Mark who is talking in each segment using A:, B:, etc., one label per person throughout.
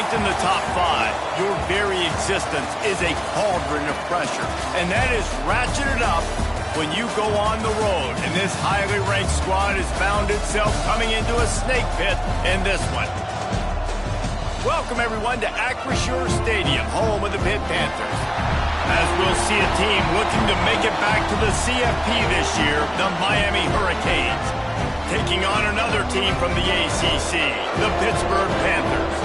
A: ranked in the top 5, your very existence is a cauldron of pressure. And that is ratcheted up when you go on the road. And this highly ranked squad has found itself coming into a snake pit in this one. Welcome, everyone, to Acrisure Stadium, home of the Pitt Panthers. As we'll see a team looking to make it back to the CFP this year, the Miami Hurricanes. Taking on another team from the ACC, the Pittsburgh Panthers.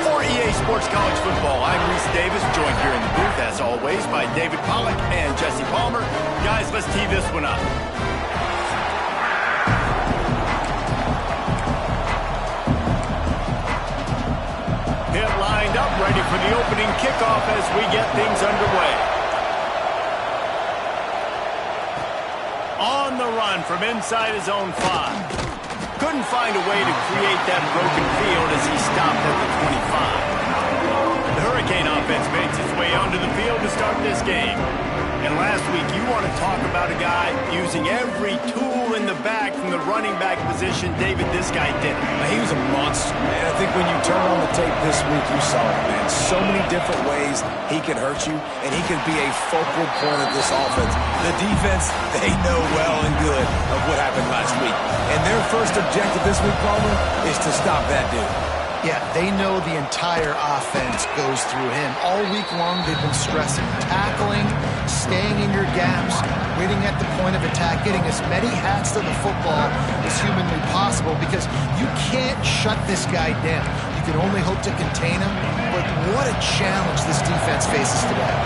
A: For EA Sports College Football, I'm Reese Davis, joined here in the booth, as always, by David Pollack and Jesse Palmer. Guys, let's tee this one up. Pitt lined up, ready for the opening kickoff as we get things underway. On the run from inside his own 5. Couldn't find a way to create that broken field as he stopped at the 25. The Hurricane offense makes its way onto the field to start this game. And last week, you want to talk about a guy using every tool in the bag from the running back position. David, this guy did it.
B: He was a monster, man. I think when you turn on the tape this week, you saw it, man. So many different ways he could hurt you, and he could be a focal point of this offense. The defense, they know well and good of what happened last week. And their first objective this week, Palmer, is to stop that dude.
C: Yeah, they know the entire offense goes through him. All week long, they've been stressing tackling, staying in your gaps, waiting at the point of attack, getting as many hats to the football as humanly possible, because you can't shut this guy down. You can only hope to contain him, but what a challenge this defense faces today.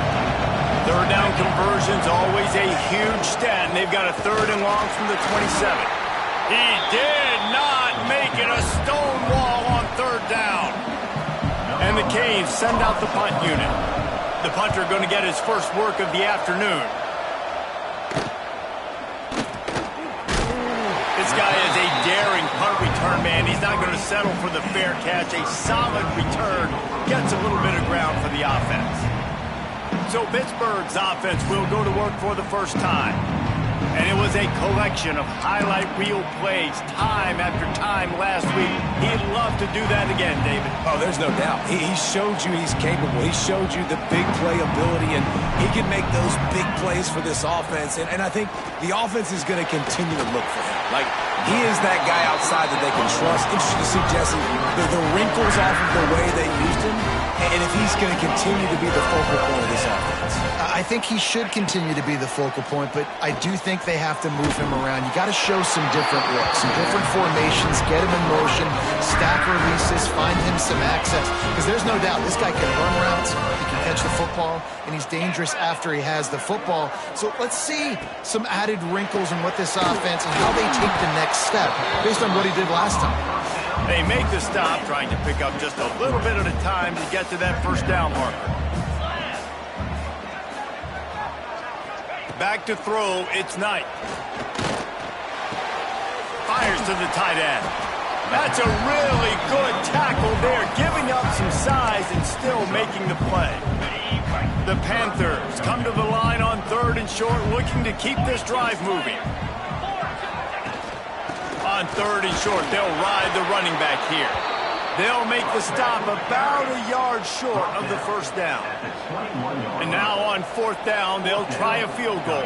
A: Third down conversion's always a huge stat, and they've got a 3rd and long from the 27. He did not make it a stone wall on 3rd down. And the Canes send out the punt unit. The punter going to get his first work of the afternoon. This guy is a daring punt return man. He's not going to settle for the fair catch. A solid return gets a little bit of ground for the offense. So Pittsburgh's offense will go to work for the first time. And it was a collection of highlight reel plays time after time last week. He'd love to do that again, David.
B: Oh, there's no doubt. He showed you he's capable. He showed you the big play ability, and he can make those big plays for this offense. And I think the offense is going to continue to look for him. Like, he is that guy outside that they can trust. Interesting to see, Jesse, the wrinkles off of the way they used him, and if he's going to continue to be the focal point of this offense.
C: I think he should continue to be the focal point, but I do think they have to move him around. You got to show some different looks, some different formations, get him in motion, stack releases, find him some access. Because there's no doubt this guy can run routes, he can catch the football, and he's dangerous after he has the football. So let's see some added wrinkles in what this offense and how they take the next step based on what he did last time.
A: They make the stop, trying to pick up just a little bit at a time to get to that first down marker. Back to throw, it's Knight. Fires to the tight end. That's a really good tackle there, giving up some size and still making the play. The Panthers come to the line on 3rd and short, looking to keep this drive moving. On 3rd and short, they'll ride the running back here. They'll make the stop about a yard short of the first down. And now on 4th down, they'll try a field goal.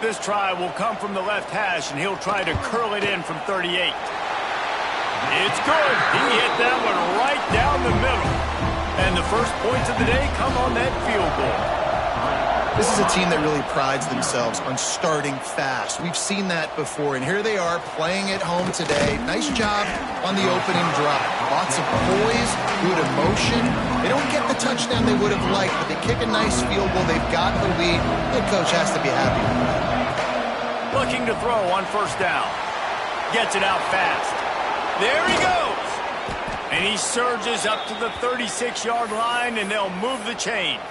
A: This try will come from the left hash, and he'll try to curl it in from 38. It's good. He hit that one right down the middle. And the first points of the day come on that field goal.
C: This is a team that really prides themselves on starting fast. We've seen that before, and here they are playing at home today. Nice job on the opening drive. Lots of poise, good emotion. They don't get the touchdown they would have liked, but they kick a nice field goal. They've got the lead. The coach has to be happy with that.
A: Looking to throw on 1st down. Gets it out fast. There he goes. And he surges up to the 36-yard line, and they'll move the chains.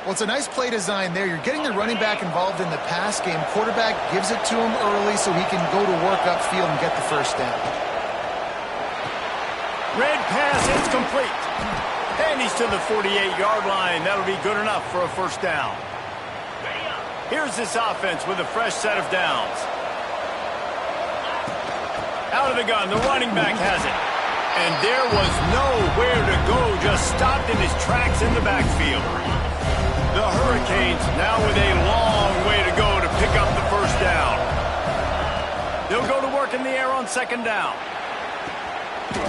C: Well, it's a nice play design there. You're getting the running back involved in the pass game. Quarterback gives it to him early so he can go to work upfield and get the first down.
A: Red pass, it's complete. And he's to the 48-yard line. That'll be good enough for a first down. Here's this offense with a fresh set of downs. Out of the gun, the running back has it. And there was nowhere to go, just stopped in his tracks in the backfield. The Hurricanes now with a long way to go to pick up the first down. They'll go to work in the air on second down.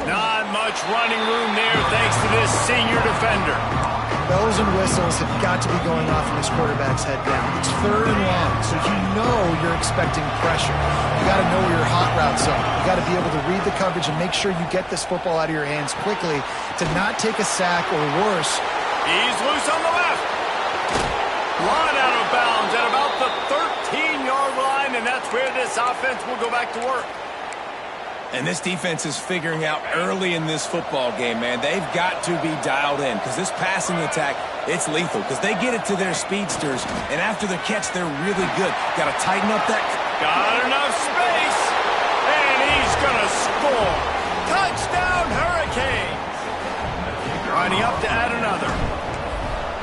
A: Not much running room there thanks to this senior defender.
C: Bells and whistles have got to be going off in this quarterback's head down. It's third and long, so you know you're expecting pressure. You got to know where your hot routes are. You got to be able to read the coverage and make sure you get this football out of your hands quickly to not take a sack or worse.
A: He's loose on the left. Run out of bounds at about the 13-yard line, and that's where this offense will go back to work.
B: And this defense is figuring out early in this football game, man. They've got to be dialed in because this passing attack, it's lethal because they get it to their speedsters, and after the catch, they're really good. Got to tighten up that.
A: Got enough space, and he's going to score. Touchdown, Hurricanes. Running up to add another.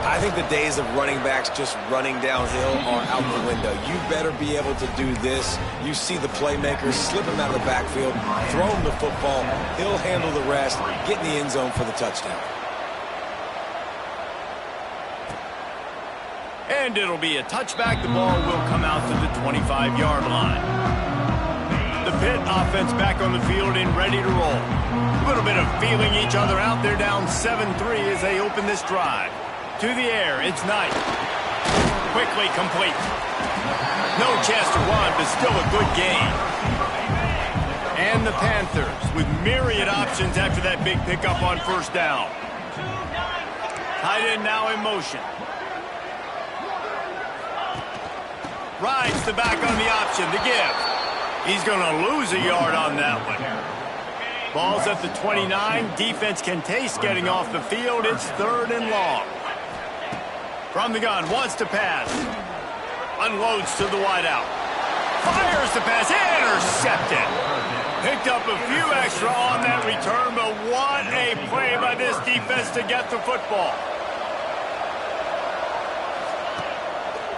B: I think the days of running backs just running downhill are out the window. You better be able to do this. You see the playmakers, slip him out of the backfield, throw him the football. He'll handle the rest, get in the end zone for the touchdown.
A: And it'll be a touchback. The ball will come out to the 25-yard line. The Pitt offense back on the field and ready to roll. A little bit of feeling each other out. They're down 7-3 as they open this drive. To the air, it's Knight. Quickly complete. No chance to run, but still a good gain. And the Panthers with myriad options after that big pickup on first down. Tight end now in motion. Rides the back on the option to give. He's going to lose a yard on that one. Ball's at the 29. Defense can taste getting off the field. It's third and long. From the gun, wants to pass. Unloads to the wideout. Fires the pass, intercepted. Picked up a few extra on that return, but what a play by this defense to get the football.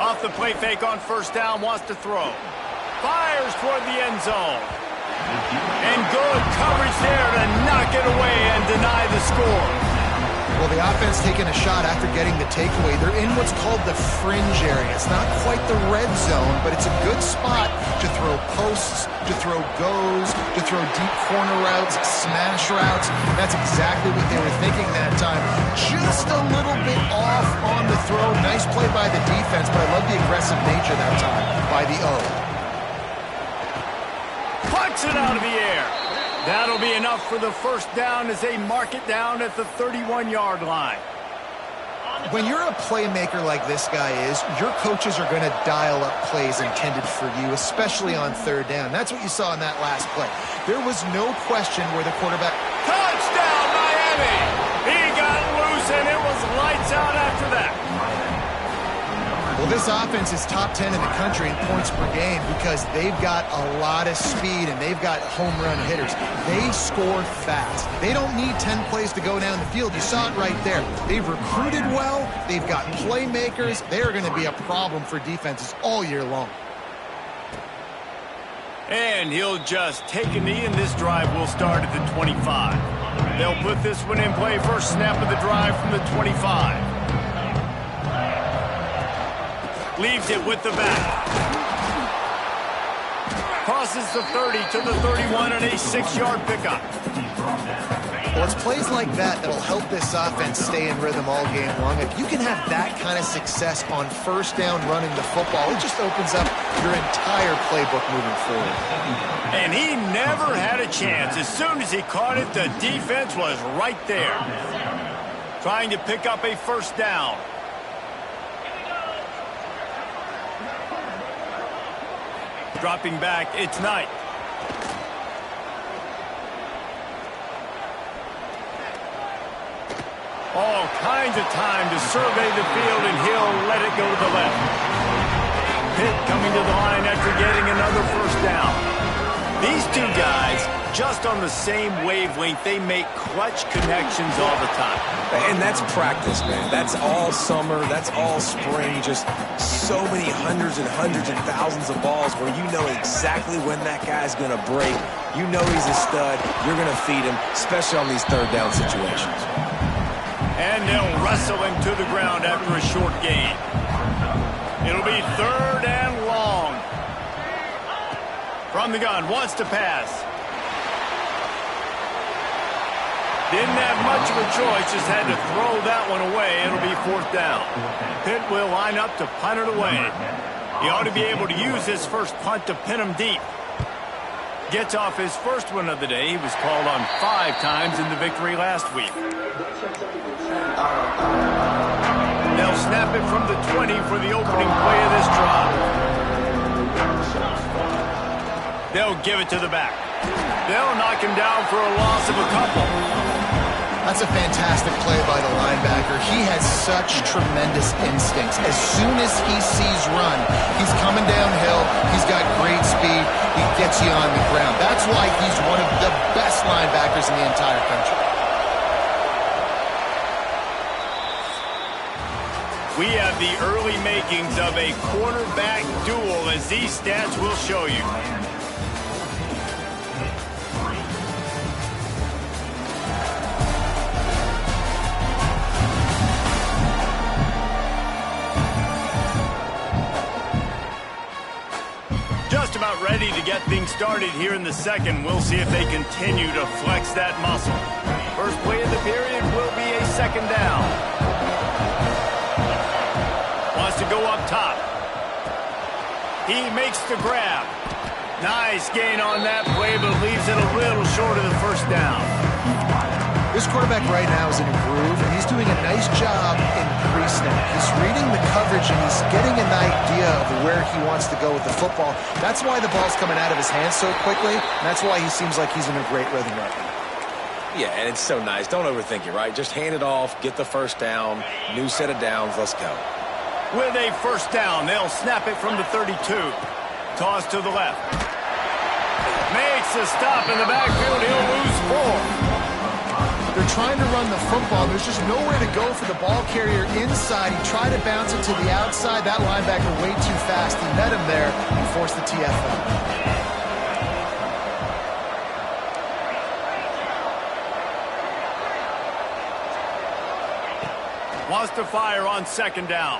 A: Off the play fake on first down, wants to throw. Fires toward the end zone. And good coverage there to knock it away and deny the score.
C: Well, the offense taking a shot after getting the takeaway. They're in what's called the fringe area. It's not quite the red zone, but it's a good spot to throw posts, to throw goes, to throw deep corner routes, smash routes. That's exactly what they were thinking that time. Just a little bit off on the throw. Nice play by the defense, but I love the aggressive nature that time by the O.
A: Plucks it out of the air. That'll be enough for the first down as they mark it down at the 31-yard line.
C: When you're a playmaker like this guy is, your coaches are going to dial up plays intended for you, especially on third down. That's what you saw in that last play. There was no question where the quarterback...
A: Touchdown, Miami! He got loose, and it was lights out after that.
C: Well, this offense is top 10 in the country in points per game because they've got a lot of speed and they've got home run hitters. They score fast. They don't need 10 plays to go down the field. You saw it right there. They've recruited well. They've got playmakers. They're going to be a problem for defenses all year long.
A: And he'll just take a knee, and this drive will start at the 25. They'll put this one in play. First snap of the drive from the 25. Leaves it with the back. Crosses the 30 to the 31 and a 6-yard pickup.
C: Well, it's plays like that that'll help this offense stay in rhythm all game long. If you can have that kind of success on first down running the football, it just opens up your entire playbook moving forward.
A: And he never had a chance. As soon as he caught it, the defense was right there. Trying to pick up a first down. Dropping back, it's Knight. All kinds of time to survey the field, and he'll let it go to the left. Pitt coming to the line after getting another first down. These two guys, just on the same wavelength, they make clutch connections all the time.
B: And that's practice, man. That's all summer. That's all spring. Just so many hundreds and thousands of balls where you know exactly when that guy's going to break. You know he's a stud. You're going to feed him, especially on these third down situations.
A: And they'll wrestle him to the ground after a short gain. It'll be 3rd and long. From the gun, wants to pass. Didn't have much of a choice, just had to throw that one away. It'll be 4th down. Pitt will line up to punt it away. He ought to be able to use his first punt to pin him deep. Gets off his first one of the day. He was called on 5 times in the victory last week. They'll snap it from the 20 for the opening play of this drive. They'll give it to the back. They'll knock him down for a loss of a couple.
C: That's a fantastic play by the linebacker. He has such tremendous instincts. As soon as he sees run, he's coming downhill. He's got great speed. He gets you on the ground. That's why he's one of the best linebackers in the entire country.
A: We have the early makings of a quarterback duel, as these stats will show you. Just about ready to get things started here in the second. We'll see if they continue to flex that muscle. First play of the period will be a 2nd down. Wants to go up top. He makes the grab. Nice gain on that play, but leaves it a little short of the 1st down.
C: This quarterback right now is in a groove, and he's doing a nice job in pre-snap. He's reading the coverage, and he's getting an idea of where he wants to go with the football. That's why the ball's coming out of his hands so quickly, and that's why he seems like he's in a great rhythm right now.
B: Yeah, and it's so nice. Don't overthink it, right? Just hand it off, get the 1st down, new set of downs, let's go.
A: With a 1st down, they'll snap it from the 32. Toss to the left. Makes a stop in the backfield. He'll lose 4.
C: They're trying to run the football. There's just nowhere to go for the ball carrier inside. He tried to bounce it to the outside. That linebacker way too fast. He met him there and forced the TFL.
A: Wants to fire on 2nd down.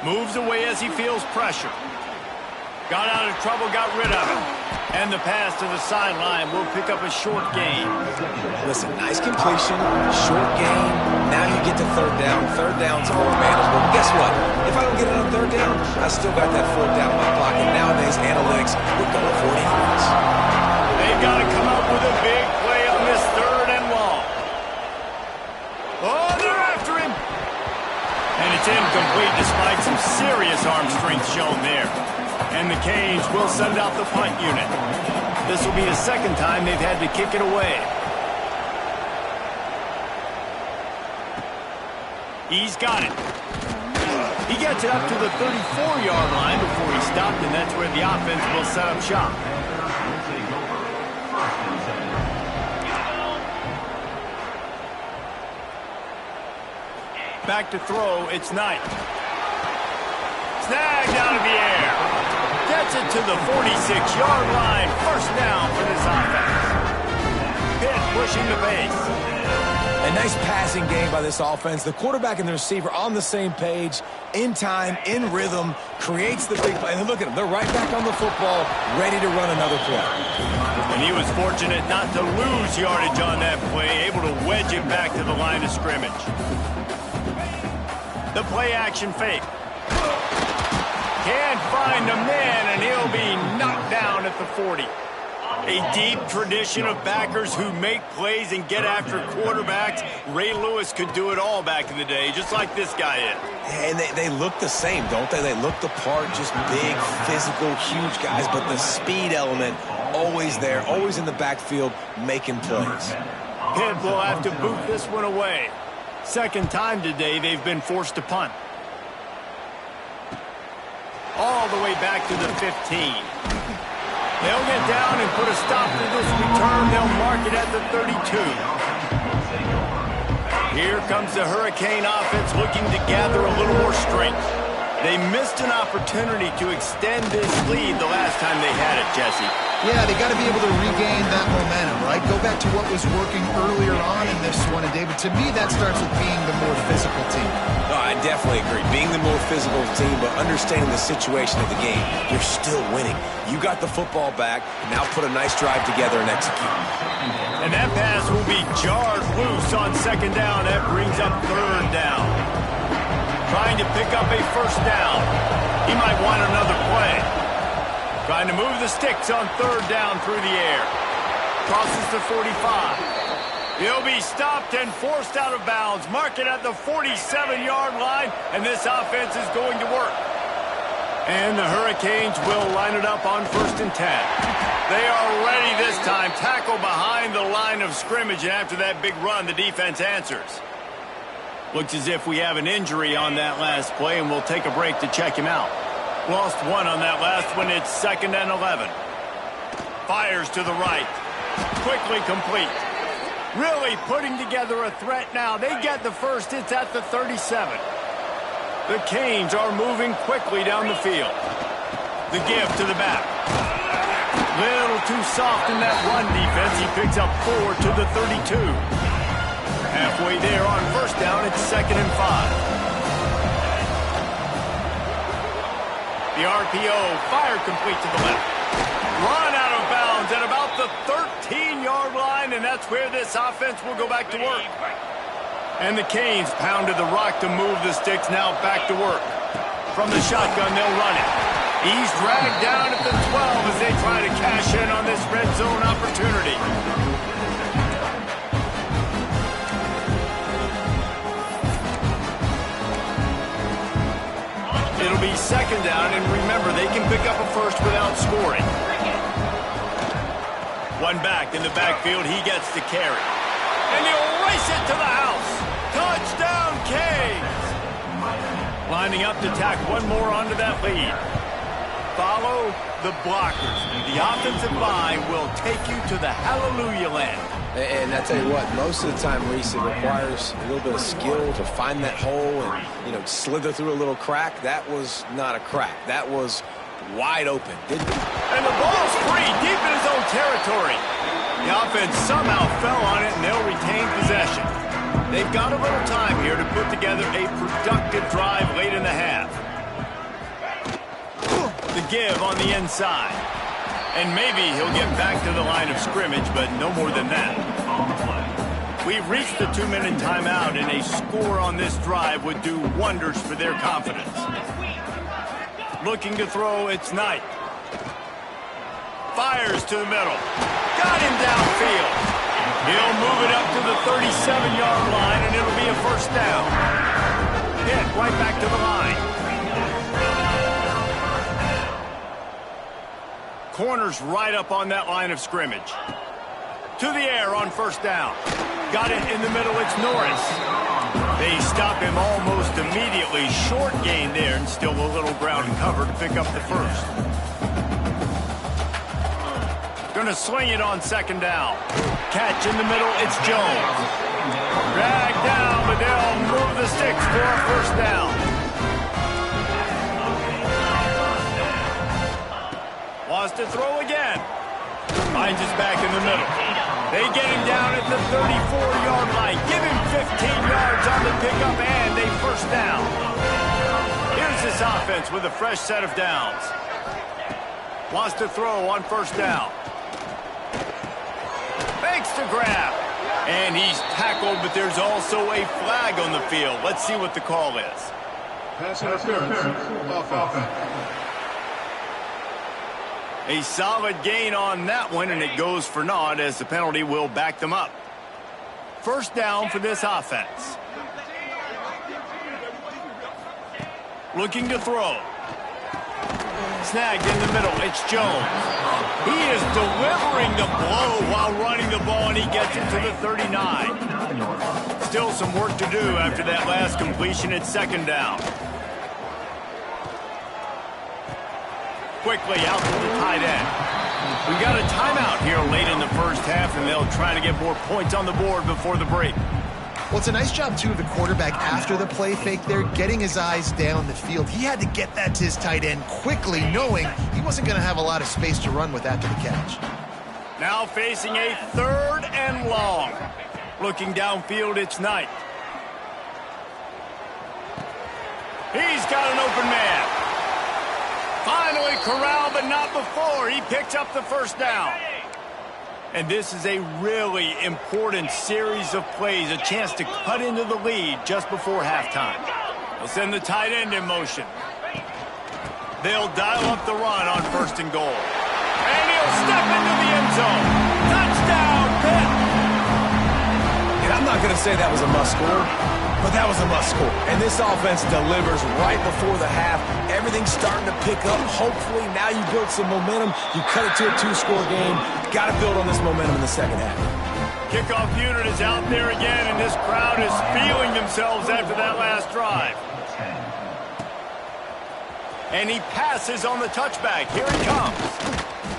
A: Moves away as he feels pressure. Got out of trouble, got rid of it. And the pass to the sideline will pick up a short gain.
B: Listen, nice completion, short gain. Now you get to 3rd down. 3rd down's more manageable. Guess what? If I don't get it on 3rd down, I still got that 4th down in my pocket. Nowadays, analytics, we're going 40 yards.
A: They've got to come up with a big play on this 3rd and long. Oh, they're after him. And it's incomplete despite some serious arm strength shown there. And the Canes will send out the punt unit. This will be the 2nd time they've had to kick it away. He's got it. He gets it up to the 34-yard line before he stopped, and that's where the offense will set up shop. Back to throw, it's Knight. Snagged out of the air. Gets it to the 46-yard line. 1st down for this offense. Pitt pushing the pace.
B: A nice passing game by this offense. The quarterback and the receiver on the same page, in time, in rhythm, creates the big play. And look at them. They're right back on the football, ready to run another play.
A: And he was fortunate not to lose yardage on that play, able to wedge it back to the line of scrimmage. The play action fake. Can't find a man, and he'll be knocked down at the 40. A deep tradition of backers who make plays and get after quarterbacks. Ray Lewis could do it all back in the day, just like this guy is.
B: And they look the same, don't they? They look the part, just big, physical, huge guys, but the speed element always there, always in the backfield, making plays.
A: Pitt will have to boot this one away. 2nd time today they've been forced to punt. All the way back to the 15. They'll get down and put a stop to this return. They'll mark it at the 32. Here comes the Hurricane offense looking to gather a little more strength. They missed an opportunity to extend this lead the last time they had it, Jesse.
C: Yeah, they got to be able to regain that momentum, right? Go back to what was working earlier on in this one. And, David, to me, that starts with being the more physical team.
B: No, I definitely agree. Being the more physical team, but understanding the situation of the game. You're still winning. You got the football back. Now put a nice drive together and execute.
A: And that pass will be jarred loose on second down. That brings up third down. Trying to pick up a first down. He might want another play. Trying to move the sticks on third down through the air. Crosses the 45. He'll be stopped and forced out of bounds. Mark it at the 47-yard line, and this offense is going to work. And the Hurricanes will line it up on 1st and 10. They are ready this time. Tackle behind the line of scrimmage, and after that big run, the defense answers. Looks as if we have an injury on that last play, and we'll take a break to check him out. Lost one on that last one. It's 2nd and 11. Fires to the right. Quickly complete. Really putting together a threat now. They get the first. It's at the 37. The Canes are moving quickly down the field. The give to the back. Little too soft in that run defense. He picks up 4 to the 32. Halfway there on first down, it's 2nd and 5. The RPO, fire complete to the left. Run out of bounds at about the 13-yard line, and that's where this offense will go back to work. And the Canes pounded the rock to move the sticks, now back to work. From the shotgun, they'll run it. He's dragged down at the 12 as they try to cash in on this red zone opportunity. It'll be 2nd down, and remember, they can pick up a first without scoring. One back in the backfield, he gets the carry. And he'll race it to the house. Touchdown, Canes! Lining up to tack one more onto that lead. Follow the blockers. The offensive line will take you to the hallelujah land.
B: And I tell you what, most of the time, Reese, it requires a little bit of skill to find that hole and, slither through a little crack. That was not a crack. That was wide open.
A: And the ball's free, deep in his own territory. The offense somehow fell on it, and they'll retain possession. They've got a little time here to put together a productive drive late in the half. The give on the inside. And maybe he'll get back to the line of scrimmage, but no more than that. We've reached the 2-minute timeout, and a score on this drive would do wonders for their confidence. Looking to throw, it's Knight. Fires to the middle. Got him downfield. He'll move it up to the 37-yard line, and it'll be a first down. Hit right back to the line. Corners right up on that line of scrimmage. To the air on first down. Got it in the middle, it's Norris. They stop him almost immediately. Short gain there, and still a little ground cover to pick up the first. Gonna swing it on 2nd down. Catch in the middle, it's Jones. Dragged down, but they'll move the sticks for a first down. Wants to throw again. Finds his back in the middle. They get him down at the 34-yard line. Give him 15 yards on the pickup and a first down. Here's this offense with a fresh set of downs. Wants to throw on first down. Fakes to grab. And he's tackled, but there's also a flag on the field. Let's see what the call is.
D: Pass interference. Offense.
A: A solid gain on that one, and it goes for naught as the penalty will back them up. First down for this offense. Looking to throw. Snagged in the middle. It's Jones. He is delivering the blow while running the ball, and he gets it to the 39. Still some work to do after that last completion at 2nd down. Quickly out to the tight end. We got a timeout here late in the first half, and they'll try to get more points on the board before the break.
C: Well, it's a nice job, too, of the quarterback after the play fake there, getting his eyes down the field. He had to get that to his tight end quickly, knowing he wasn't going to have a lot of space to run with after the catch.
A: Now facing a 3rd and long. Looking downfield, it's Knight. He's got an open man. Finally corralled, but not before. He picks up the first down. And this is a really important series of plays, a chance to cut into the lead just before halftime. They'll send the tight end in motion. They'll dial up the run on 1st and goal. And he'll step into the end zone. Touchdown, Pitt!
B: And I'm not going to say that was a must-score, but that was a must-score. And this offense delivers right before the half. Everything's starting to pick up. Hopefully, now you build some momentum. You cut it to a 2-score game. Got to build on this momentum in the second half.
A: Kickoff unit is out there again, and this crowd is feeling themselves after that last drive. And he passes on the touchback. Here it comes.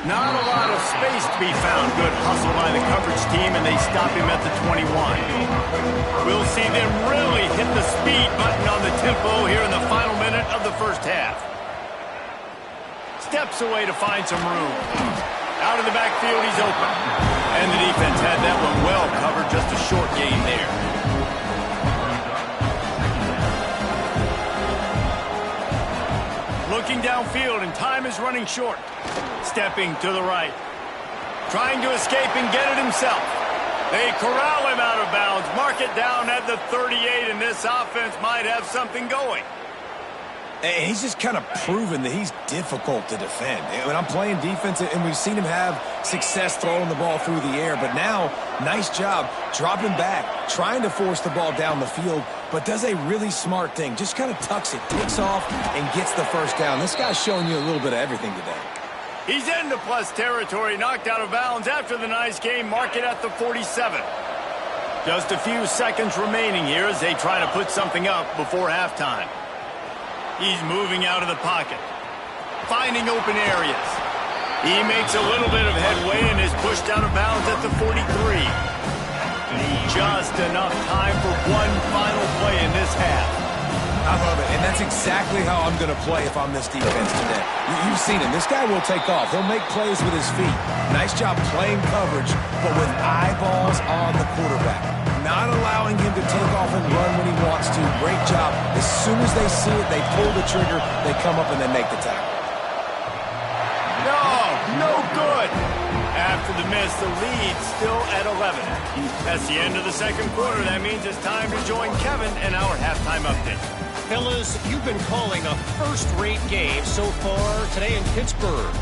A: Not a lot of space to be found. Good hustle by the coverage team, and they stop him at the 21. We'll see them really hit the speed button on the tempo here in the final minute of the first half. Steps away to find some room. Out of the backfield, he's open. And the defense had that one well covered, just a short gain there. Looking downfield, and time is running short. Stepping to the right. Trying to escape and get it himself. They corral him out of bounds. Mark it down at the 38, and this offense might have something going.
B: And he's just kind of proven that he's difficult to defend. When I'm playing defense, and we've seen him have success throwing the ball through the air, but now, nice job dropping back, trying to force the ball down the field, but does a really smart thing. Just kind of tucks it, takes off, and gets the first down. This guy's showing you a little bit of everything today.
A: He's into plus territory, knocked out of bounds after the nice game. Mark it at the 47. Just a few seconds remaining here as they try to put something up before halftime. He's moving out of the pocket, finding open areas. He makes a little bit of headway and is pushed out of bounds at the 43. Just enough time for one final play in this half.
B: I love it, and that's exactly how I'm going to play if I'm this defense today. You've seen him. This guy will take off. He'll make plays with his feet. Nice job playing coverage, but with eyeballs on the quarterback. Not allowing him to take off and run when he wants to. Great job. As soon as they see it, they pull the trigger, they come up and they make the tackle.
A: No good. After the miss, the lead still at 11. That's the end of the second quarter. That means it's time to join Kevin in our halftime update.
E: Fellas, you've been calling a first-rate game so far today in Pittsburgh.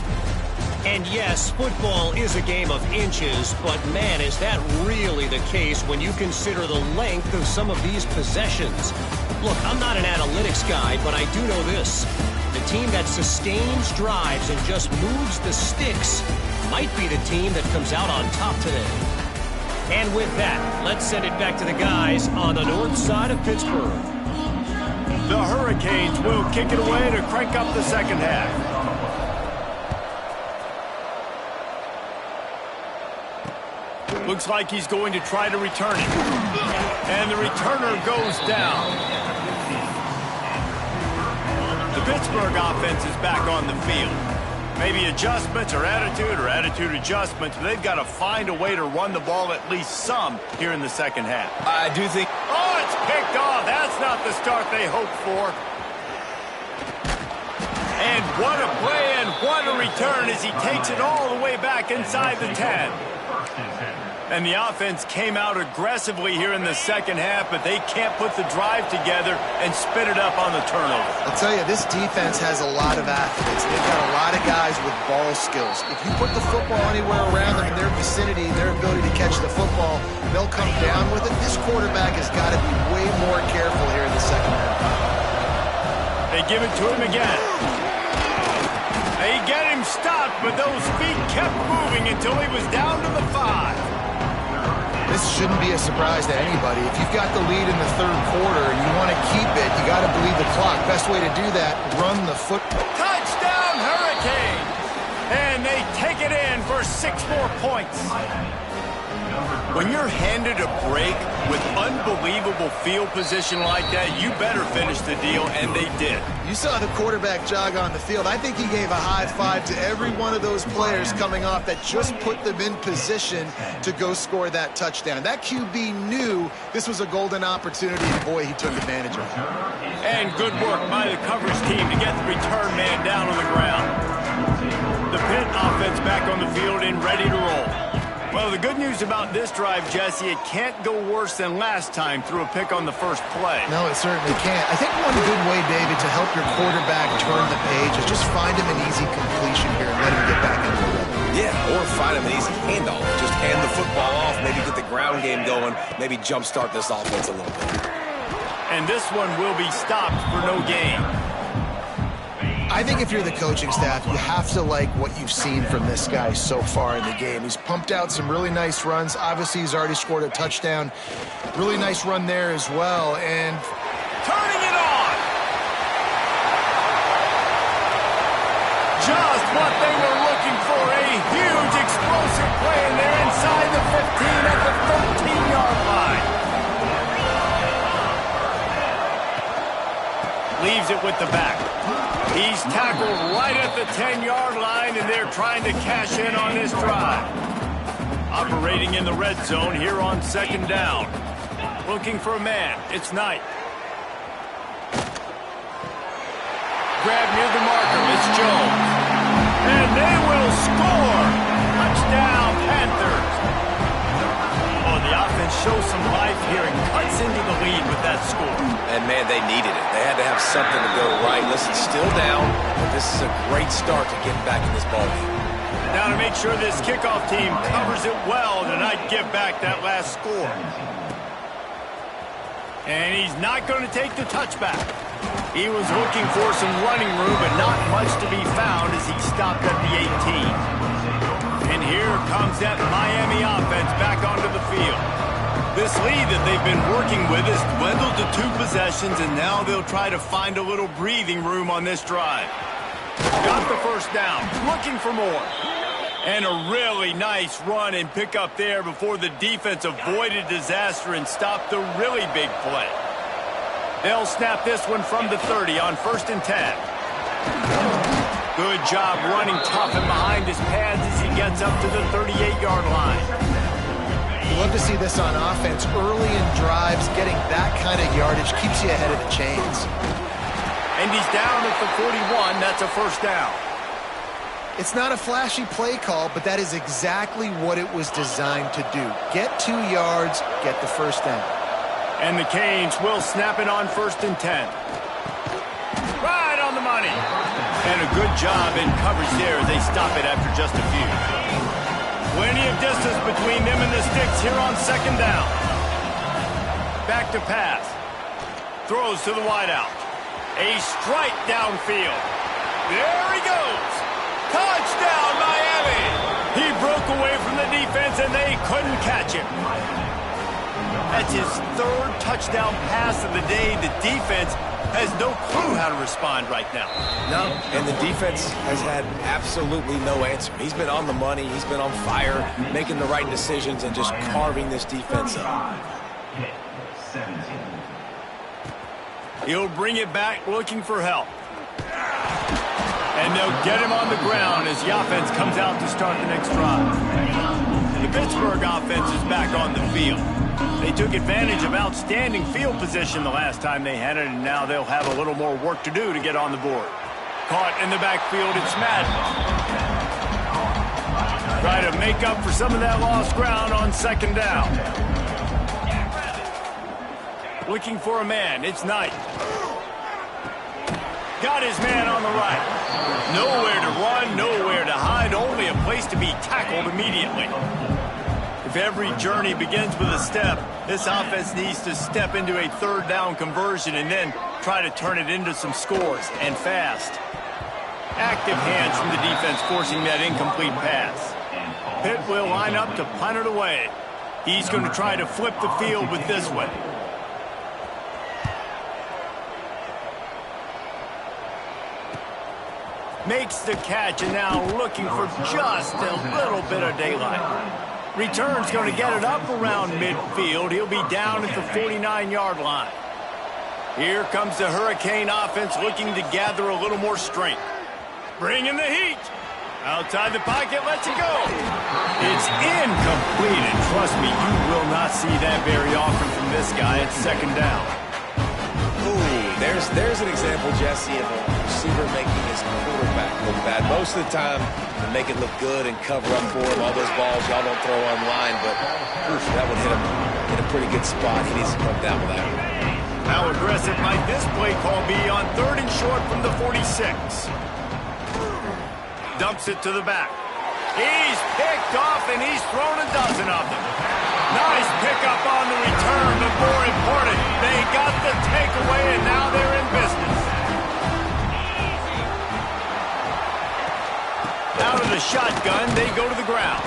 E: And yes, football is a game of inches, but man, is that really the case when you consider the length of some of these possessions. Look, I'm not an analytics guy, but I do know this. The team that sustains drives and just moves the sticks might be the team that comes out on top today. And with that, let's send it back to the guys on the north side of Pittsburgh.
A: The Hurricanes will kick it away to crank up the second half. Looks like he's going to try to return it. And the returner goes down. The Pittsburgh offense is back on the field. Maybe adjustments or attitude adjustments, but they've got to find a way to run the ball at least some here in the second half.
B: I do think...
A: Oh, it's picked off. That's not the start they hoped for. And what a play and what a return as he takes it all the way back inside the 10. And the offense came out aggressively here in the second half, but they can't put the drive together and spit it up on the turnover.
C: I'll tell you, this defense has a lot of athletes. They've got a lot of guys with ball skills. If you put the football anywhere around them in their vicinity, their ability to catch the football, they'll come down with it. This quarterback has got to be way more careful here in the second half.
A: They give it to him again. They get him stopped, but those feet kept moving until he was down to the 5.
C: This shouldn't be a surprise to anybody. If you've got the lead in the third quarter and you want to keep it, you got to bleed the clock. Best way to do that, run the football.
A: Touchdown, Hurricane! And they take it in for 6 more points. When you're handed a break with unbelievable field position like that, you better finish the deal, and they did.
C: You saw the quarterback jog on the field. I think he gave a high five to every one of those players coming off that just put them in position to go score that touchdown. That QB knew this was a golden opportunity, and boy, he took advantage of it.
A: And good work by the coverage team to get the return man down on the ground. The Pitt offense back on the field and ready to roll. Well, the good news about this drive, Jesse, it can't go worse than last time through a pick on the first play.
C: No, it certainly can't. I think one good way, David, to help your quarterback turn the page is just find him an easy completion here and let him get back into the rhythm.
B: Yeah, or find him an easy handoff. Just hand the football off, maybe get the ground game going, maybe jumpstart this offense a little bit.
A: And this one will be stopped for no gain.
C: I think if you're the coaching staff, you have to like what you've seen from this guy so far in the game. He's pumped out some really nice runs. Obviously, he's already scored a touchdown. Really nice run there as well. And
A: turning it on! Just what they were looking for. A huge explosive play, and they're inside the 15 at the 13-yard line. Leaves it with the back. He's tackled right at the 10-yard line, and they're trying to cash in on this drive. Operating in the red zone here on 2nd down. Looking for a man. It's Knight. Grab near the marker. It's Jones. And they will score. Touchdown, Panthers. Oh, the offense shows some life here and cuts into the lead with that score.
B: And, man, they needed it. They had to have something to go right. Listen, still down, but this is a great start to getting back in this ballgame.
A: Now to make sure this kickoff team covers it well to not give back that last score. And he's not going to take the touchback. He was looking for some running room, but not much to be found as he stopped at the 18. And here comes that Miami offense back onto the field. This lead that they've been working with has dwindled to 2 possessions, and now they'll try to find a little breathing room on this drive. Got the first down, looking for more. And a really nice run and pick up there before the defense avoided disaster and stopped the really big play. They'll snap this one from the 30 on 1st and 10. Good job running tough and behind his pads as he gets up to the 38-yard line.
C: Love to see this on offense. Early in drives, getting that kind of yardage keeps you ahead of the chains.
A: And he's down at the 41. That's a first down.
C: It's not a flashy play call, but that is exactly what it was designed to do. Get 2 yards, get the first down.
A: And the Canes will snap it on 1st and 10. Right on the money. And a good job in coverage there as they stop it after just a few. Plenty of distance between them and the sticks here on 2nd down. Back to pass. Throws to the wideout. A strike downfield. There he goes. Touchdown, Miami. He broke away from the defense, and they couldn't catch him. That's his 3rd touchdown pass of the day. The defense has no clue how to respond right now.
B: No, and the defense has had absolutely no answer. He's been on the money. He's been on fire, making the right decisions and just carving this defense up.
A: He'll bring it back looking for help. And they'll get him on the ground as the offense comes out to start the next drive. The Pittsburgh offense is back on the field. They took advantage of outstanding field position the last time they had it, and now they'll have a little more work to do to get on the board. Caught in the backfield, it's Madden. Try to make up for some of that lost ground on 2nd down. Looking for a man, it's Knight. Got his man on the right. Nowhere to run, nowhere to hide, only a place to be tackled immediately. If every journey begins with a step, this offense needs to step into a 3rd down conversion and then try to turn it into some scores, and fast. Active hands from the defense forcing that incomplete pass. Pitt will line up to punt it away. He's going to try to flip the field with this one. Makes the catch, and now looking for just a little bit of daylight. Return's going to get it up around midfield. He'll be down at the 49-yard line. Here comes the Hurricane offense looking to gather a little more strength. Bringing the heat. Outside the pocket, lets it go. It's incomplete, and trust me, you will not see that very often from this guy. It's second down.
B: Ooh, there's an example, Jesse, of a receiver making his quarterback look bad. Most of the time, they make it look good and cover up for him. All those balls y'all don't throw online, but that would hit him in a pretty good spot. He needs to come down with that one.
A: How aggressive might this play call be on 3rd and short from the 46? Dumps it to the back. He's picked off, and he's thrown a dozen of them. Nice pickup on the return, but more important, they got the takeaway, and now they're in business. Out of the shotgun, they go to the ground.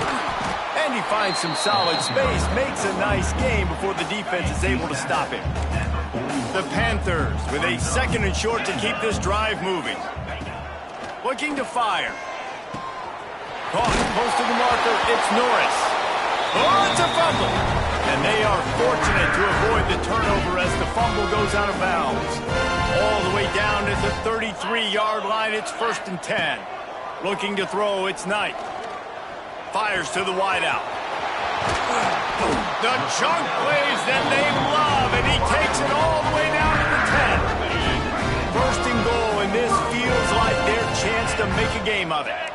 A: And he finds some solid space, makes a nice game before the defense is able to stop him. The Panthers with a 2nd and short to keep this drive moving. Looking to fire. Caught close to the marker, it's Norris. Oh, it's a fumble. And they are fortunate to avoid the turnover as the fumble goes out of bounds. All the way down at the 33-yard line, it's 1st and 10. Looking to throw, it's Knight. Fires to the wideout. The chunk plays that they love, and he takes it all the way down to the 10. 1st and goal, and this feels like their chance to make a game of it.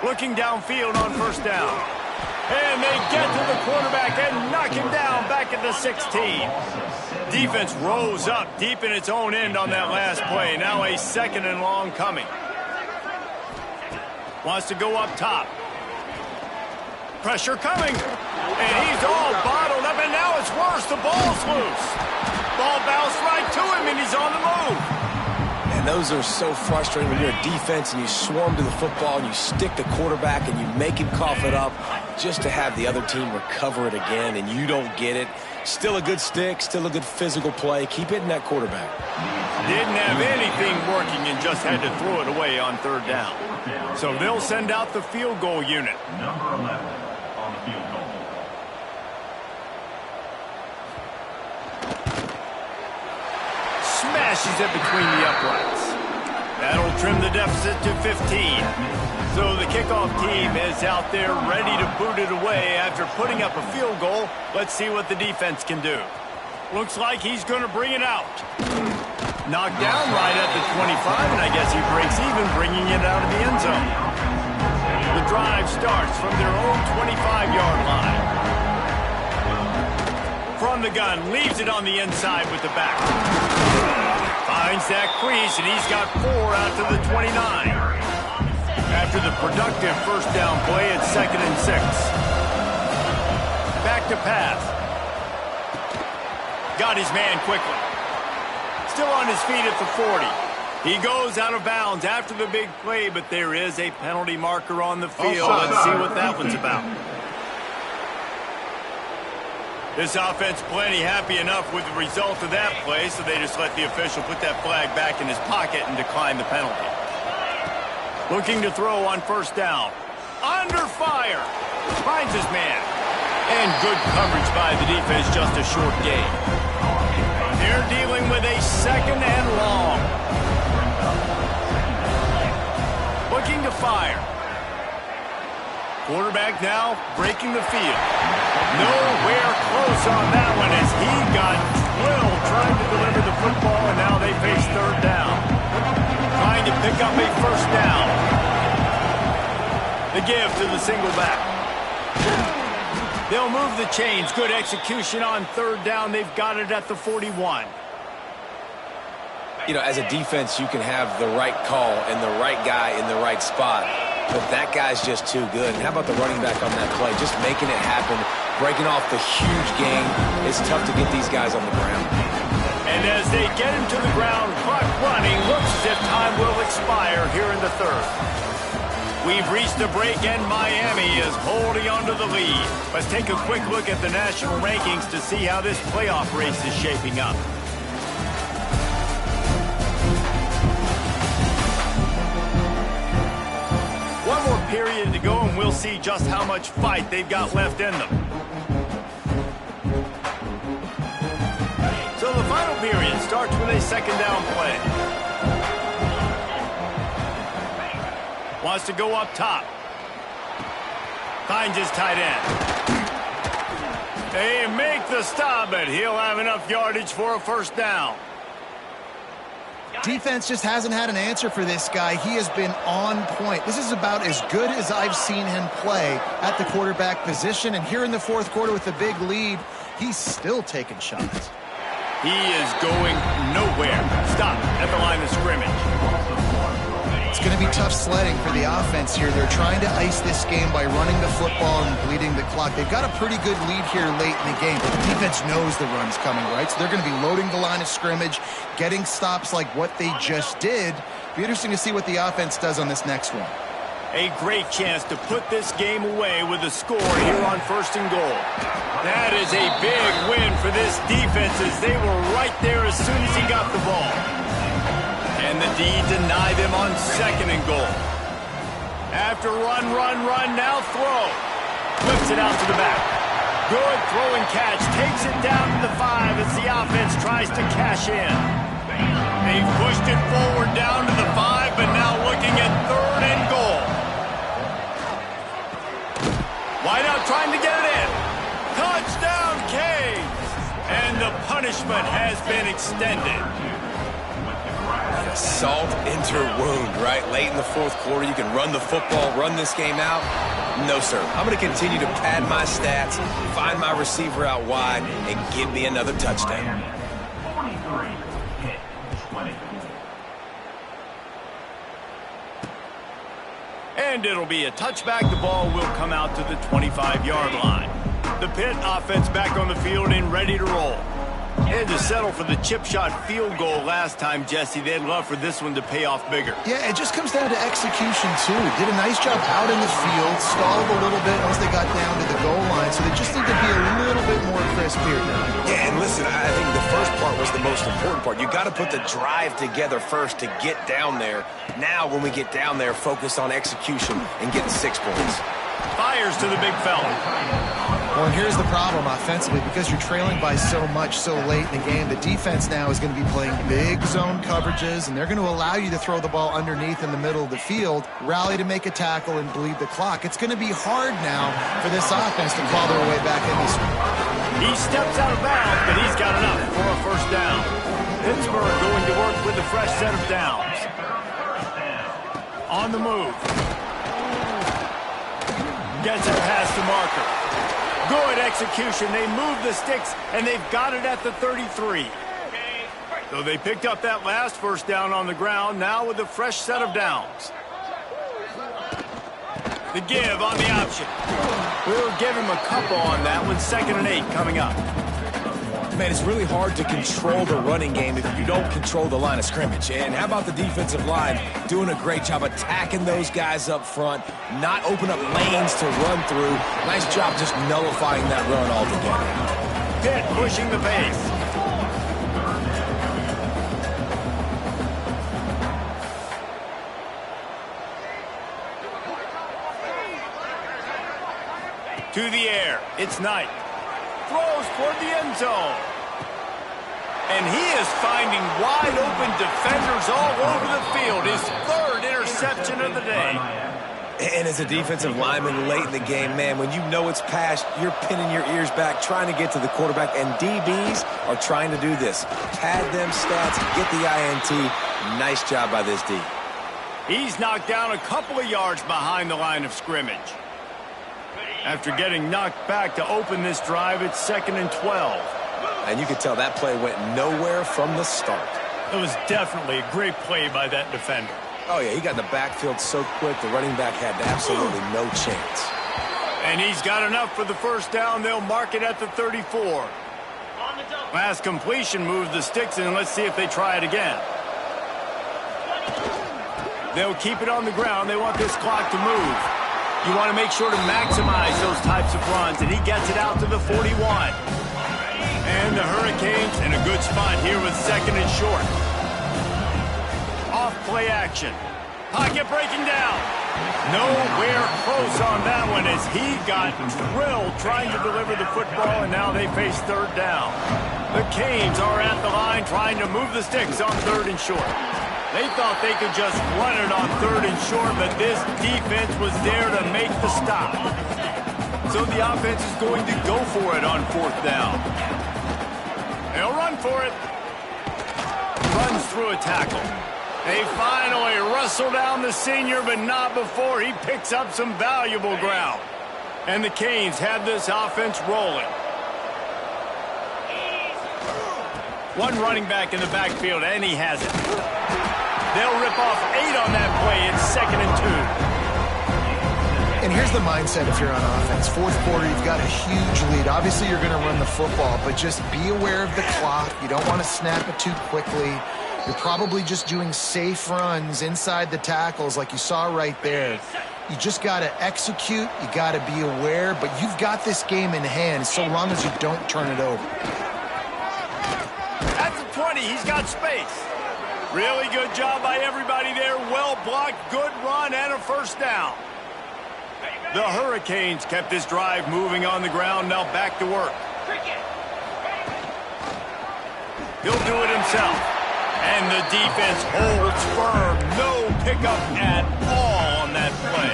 A: Looking downfield on 1st down. And they get to the quarterback and knock him down back at the 16. Defense rose up deep in its own end on that last play. Now a 2nd and long coming. Wants to go up top. Pressure coming. And he's all bottled up, and now it's worse. The ball's loose. Ball bounced right to him, and he's on the move.
B: And those are so frustrating when you're a defense and you swarm to the football and you stick the quarterback and you make him cough it up just to have the other team recover it again, and you don't get it. Still a good stick, still a good physical play. Keep hitting that quarterback.
A: Didn't have anything working and just had to throw it away on 3rd down. So they'll send out the field goal unit.
D: Number 11 on the field goal.
A: Smashes it between the uprights. That'll trim the deficit to 15. So the kickoff team is out there ready to boot it away after putting up a field goal. Let's see what the defense can do. Looks like he's going to bring it out. Knocked down right at the 25, and I guess he breaks even, bringing it out of the end zone. The drive starts from their own 25-yard line. From the gun, leaves it on the inside with the back. Finds that crease, and he's got 4 out to the 29. After the productive 1st down play, it's 2nd and 6. Back to pass. Got his man quickly. Still on his feet at the 40. He goes out of bounds after the big play, but there is a penalty marker on the field. Let's see what that one's about. This offense plenty happy enough with the result of that play, so they just let the official put that flag back in his pocket and decline the penalty. Looking to throw on 1st down. Under fire. Finds his man. And good coverage by the defense, just a short gain. They're dealing with a 2nd and long. Looking to fire. Quarterback now breaking the field. Nowhere close on that one as he got drilled trying to deliver the football, and now they face 3rd down. Trying to pick up a 1st down. The give to the single back. They'll move the chains. Good execution on 3rd down. They've got it at the 41.
B: You know, as a defense, you can have the right call and the right guy in the right spot, but that guy's just too good. And how about the running back on that play? Just making it happen, breaking off the huge gain. It's tough to get these guys on the ground.
A: And as they get him to the ground, clock running, looks as if time will expire here in the 3rd. We've reached the break, and Miami is holding on to the lead. Let's take a quick look at the national rankings to see how this playoff race is shaping up. One more period to go, and we'll see just how much fight they've got left in them. So the final period starts with a second down play. Wants to go up top. Finds his tight end. They make the stop, but he'll have enough yardage for a first down.
C: Defense just hasn't had an answer for this guy. He has been on point. This is about as good as I've seen him play at the quarterback position. And here in the fourth quarter with a big lead, he's still taking shots.
A: He is going nowhere. Stop at the line of scrimmage.
C: It's going to be tough sledding for the offense here. They're trying to ice this game by running the football and bleeding the clock. They've got a pretty good lead here late in the game, but the defense knows the run's coming, right? So they're going to be loading the line of scrimmage, getting stops like what they just did. Be interesting to see what the offense does on this next one.
A: A great chance to put this game away with a score here on 1st and goal. That is a big win for this defense as they were right there as soon as he got the ball. And the D denied them on 2nd and goal. After run, now throw. Flips it out to the back. Good throw and catch. Takes it down to the 5 as the offense tries to cash in. They've pushed it forward down to the 5, but now looking at 3rd and goal. Wide out trying to get it in. Touchdown, Canes! And the punishment has been extended.
B: Salt into wound, right? Late in the fourth quarter, you can run the football, run this game out. No, sir. I'm going to continue to pad my stats, find my receiver out wide, and give me another touchdown.
D: 43, hit, 20.
A: And it'll be a touchback. The ball will come out to the 25-yard line. The Pitt offense back on the field and ready to roll. They had to settle for the chip shot field goal last time, Jesse. They'd love for this one to pay off bigger.
C: Yeah, it just comes down to execution, too. Did a nice job out in the field, stalled a little bit once they got down to the goal line, so they just need to be a little bit more crisp here now.
B: Yeah, and listen, I think the first part was the most important part. You got to put the drive together first to get down there. Now, when we get down there, focus on execution and getting 6 points.
A: Fires to the big fella.
C: Well, and here's the problem offensively. Because you're trailing by so much so late in the game, the defense now is going to be playing big zone coverages, and they're going to allow you to throw the ball underneath in the middle of the field, rally to make a tackle, and bleed the clock. It's going to be hard now for this offense to claw their way back in this one.
A: He steps out of bounds, but he's got enough for a first down. Pittsburgh going to work with a fresh set of downs. On the move. Gets it past the marker. Good execution. They move the sticks, and they've got it at the 33. So they picked up that last first down on the ground, now with a fresh set of downs. The give on the option. We'll give him a couple on that one. 2nd and 8 coming up.
B: Man, it's really hard to control the running game if you don't control the line of scrimmage. And how about the defensive line doing a great job attacking those guys up front, not open up lanes to run through. Nice job just nullifying that run altogether.
A: Pitt pushing the pace. To the air. It's Knight. Throws toward the end zone. And he is finding wide open defenders all over the field. His 3rd interception of the day.
B: And as a defensive lineman late in the game, man, when you know it's past, you're pinning your ears back, trying to get to the quarterback. And DBs are trying to do this. Pad them stats, get the INT. Nice job by this D.
A: He's knocked down a couple of yards behind the line of scrimmage. After getting knocked back to open this drive, it's 2nd and 12.
B: And you could tell that play went nowhere from the start.
A: It was definitely a great play by that defender.
B: Oh, yeah, he got in the backfield so quick, the running back had absolutely no chance.
A: And he's got enough for the first down. They'll mark it at the 34. Last completion moves the sticks in. Let's see if they try it again. They'll keep it on the ground. They want this clock to move. You want to make sure to maximize those types of runs, and he gets it out to the 41. And the Hurricanes in a good spot here with second and short. Off play action. Pocket breaking down. Nowhere close on that one as he got drilled trying to deliver the football, and now they face third down. The Canes are at the line trying to move the sticks on third and short. They thought they could just run it on third and short, but this defense was there to make the stop. So the offense is going to go for it on fourth down. They'll run for it. Runs through a tackle. They finally wrestle down the senior, but not before he picks up some valuable ground. And the Canes have this offense rolling. One running back in the backfield, and he has it. They'll rip off 8 on that play. It's second and 2.
C: And here's the mindset if you're on offense. Fourth quarter, you've got a huge lead. Obviously, you're going to run the football, but just be aware of the clock. You don't want to snap it too quickly. You're probably just doing safe runs inside the tackles like you saw right there. You just got to execute. You got to be aware, but you've got this game in hand so long as you don't turn it over.
A: That's a 20. He's got space. Really good job by everybody there. Well blocked, good run, and a first down. The Hurricanes kept this drive moving on the ground. Now back to work. He'll do it himself. And the defense holds firm. No pickup at all on that play.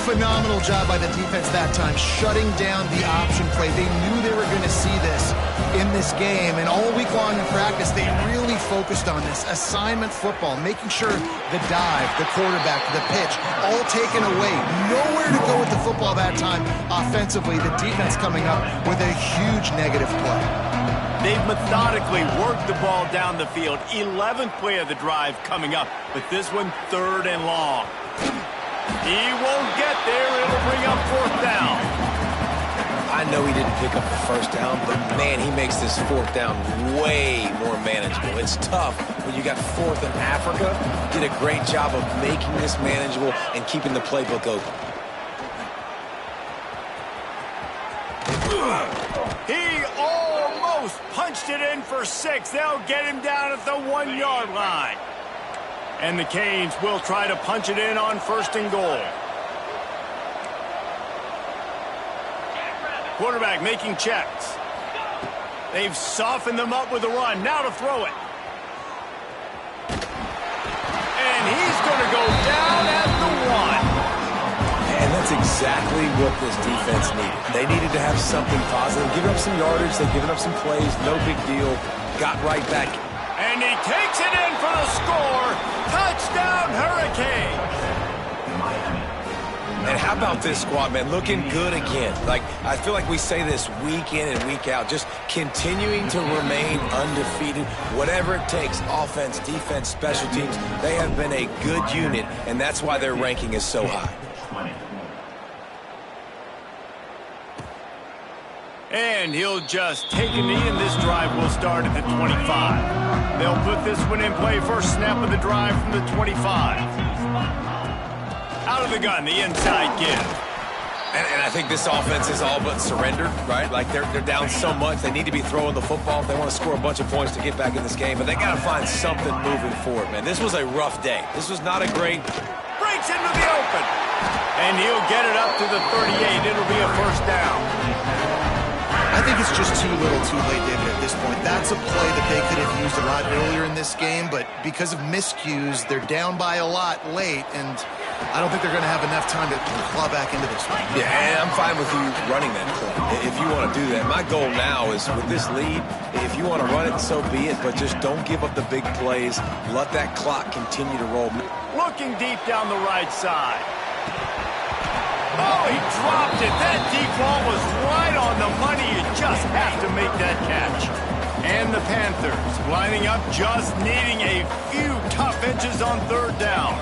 C: Phenomenal job by the defense that time, shutting down the option play. They knew they were going to see this in this game, and all week long in practice, they really focused on this assignment football, making sure the dive, the quarterback, the pitch, all taken away. Nowhere to go with the football that time offensively. The defense coming up with a huge negative play.
A: They've methodically worked the ball down the field. 11th play of the drive coming up, but this one third and long. He won't get there. It'll bring up fourth down.
B: I know he didn't pick up the first down, but, man, he makes this fourth down way more manageable. It's tough when you got fourth in Africa. Did a great job of making this manageable and keeping the playbook open.
A: He almost punched it in for 6. They'll get him down at the 1-yard line. And the Canes will try to punch it in on first and goal. Quarterback making checks. They've softened them up with a run. Now to throw it. And he's going to go down at the 1.
B: And that's exactly what this defense needed. They needed to have something positive. Giving up some yardage, they've given up some plays, no big deal. Got right back.
A: And he takes it in for the score. Touchdown, Hurricanes.
B: And how about this squad, man? Looking good again. Like, I feel like we say this week in and week out, just continuing to remain undefeated. Whatever it takes, offense, defense, special teams, they have been a good unit, and that's why their ranking is so high.
A: And he'll just take a knee, and this drive will start at the 25. They'll put this one in play. First snap of the drive from the 25. Out of the gun, the inside give.
B: And I think this offense is all but surrendered, right? Like, they're down so much. They need to be throwing the football if they want to score a bunch of points to get back in this game. But they got to find something moving forward, man. This was a rough day. This was not a great...
A: Breaks into the open. And he'll get it up to the 38. It'll be a first down.
C: I think it's just too little too late, David, at this point. That's a play that they could have used a lot earlier in this game, but because of miscues, they're down by a lot late, and I don't think they're going to have enough time to claw back into this one.
B: Yeah, and I'm fine with you running that play if you want to do that. My goal now is with this lead, if you want to run it, so be it, but just don't give up the big plays. Let that clock continue to roll.
A: Looking deep down the right side. Oh, he dropped it. That deep ball was right on the money. You just have to make that catch. And the Panthers lining up, just needing a few tough inches on third down.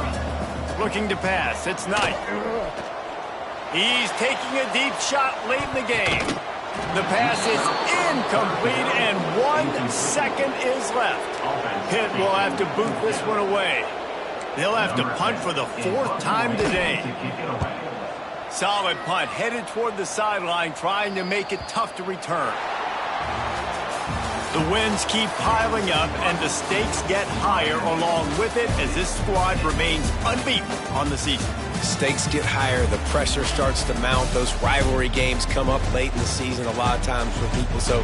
A: Looking to pass. It's Knight. He's taking a deep shot late in the game. The pass is incomplete, and 1 second is left. Pitt will have to boot this one away. They'll have to punt for the 4th time today. Solid punt, headed toward the sideline, trying to make it tough to return. The wins keep piling up, and the stakes get higher along with it as this squad remains unbeaten on the season.
B: Stakes get higher, the pressure starts to mount. Those rivalry games come up late in the season a lot of times for people, so